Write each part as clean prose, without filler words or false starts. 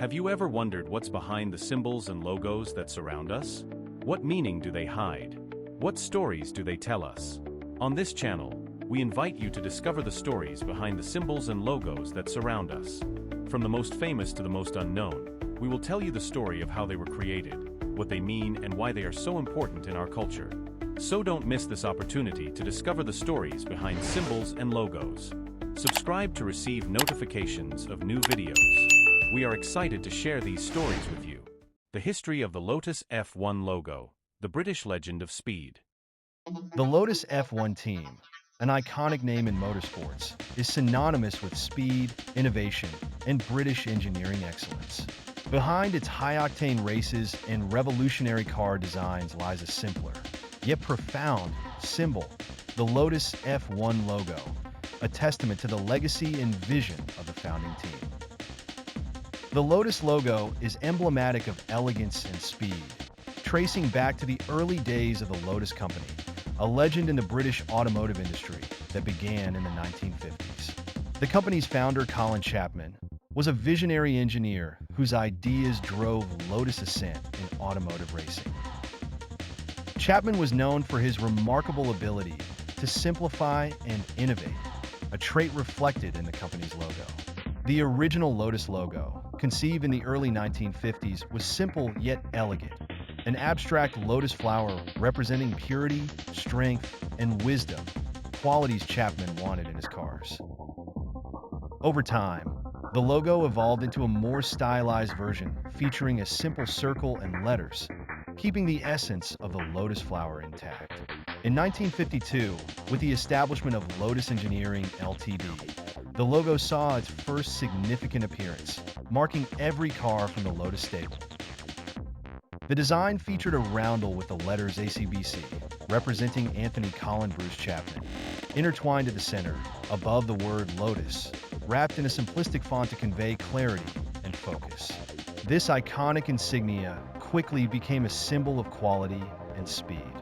Have you ever wondered what's behind the symbols and logos that surround us? What meaning do they hide? What stories do they tell us? On this channel, we invite you to discover the stories behind the symbols and logos that surround us. From the most famous to the most unknown, we will tell you the story of how they were created, what they mean, and why they are so important in our culture. So don't miss this opportunity to discover the stories behind symbols and logos. Subscribe to receive notifications of new videos. We are excited to share these stories with you. The history of the Lotus F1 logo, the British legend of speed. The Lotus F1 team, an iconic name in motorsports, is synonymous with speed, innovation, and British engineering excellence. Behind its high-octane races and revolutionary car designs lies a simpler, yet profound, symbol, the Lotus F1 logo, a testament to the legacy and vision of the founding team. The Lotus logo is emblematic of elegance and speed, tracing back to the early days of the Lotus Company, a legend in the British automotive industry that began in the 1950s. The company's founder, Colin Chapman, was a visionary engineer whose ideas drove Lotus' ascent in automotive racing. Chapman was known for his remarkable ability to simplify and innovate, a trait reflected in the company's logo. The original Lotus logo, conceived in the early 1950s, was simple yet elegant, an abstract lotus flower representing purity, strength, and wisdom, qualities Chapman wanted in his cars. Over time, the logo evolved into a more stylized version featuring a simple circle and letters, keeping the essence of the lotus flower intact. In 1952, with the establishment of Lotus Engineering Ltd., the logo saw its first significant appearance, marking every car from the Lotus stable. The design featured a roundel with the letters ACBC, representing Anthony Colin Bruce Chapman, intertwined at the center, above the word Lotus, wrapped in a simplistic font to convey clarity and focus. This iconic insignia quickly became a symbol of quality and speed.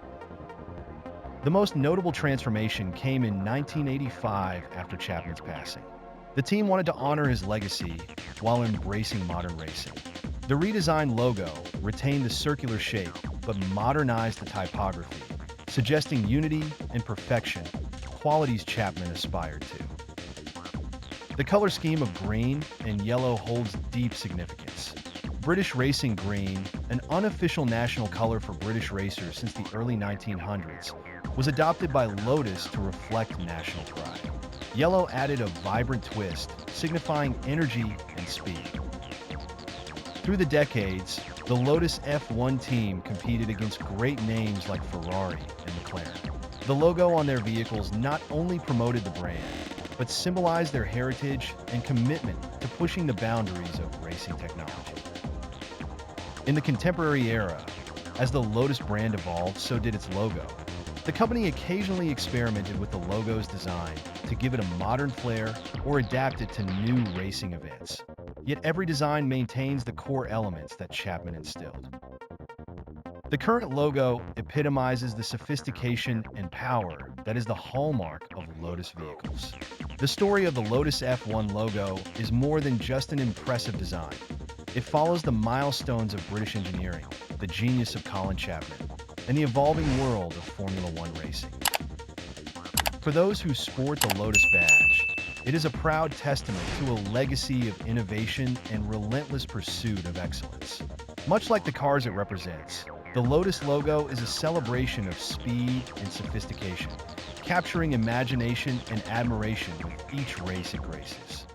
The most notable transformation came in 1985 after Chapman's passing. The team wanted to honor his legacy while embracing modern racing. The redesigned logo retained the circular shape but modernized the typography, suggesting unity and perfection, qualities Chapman aspired to. The color scheme of green and yellow holds deep significance. British racing green, an unofficial national color for British racers since the early 1900s, was adopted by Lotus to reflect national pride. Yellow added a vibrant twist, signifying energy and speed. Through the decades, the Lotus F1 team competed against great names like Ferrari and McLaren. The logo on their vehicles not only promoted the brand, but symbolized their heritage and commitment to pushing the boundaries of racing technology. In the contemporary era, as the Lotus brand evolved, so did its logo. The company occasionally experimented with the logo's design to give it a modern flair or adapt it to new racing events. Yet every design maintains the core elements that Chapman instilled. The current logo epitomizes the sophistication and power that is the hallmark of Lotus vehicles. The story of the Lotus F1 logo is more than just an impressive design. It follows the milestones of British engineering, the genius of Colin Chapman, and the evolving world of Formula One racing. For those who sport the Lotus badge, it is a proud testament to a legacy of innovation and relentless pursuit of excellence. Much like the cars it represents, the Lotus logo is a celebration of speed and sophistication, capturing imagination and admiration with each race it graces.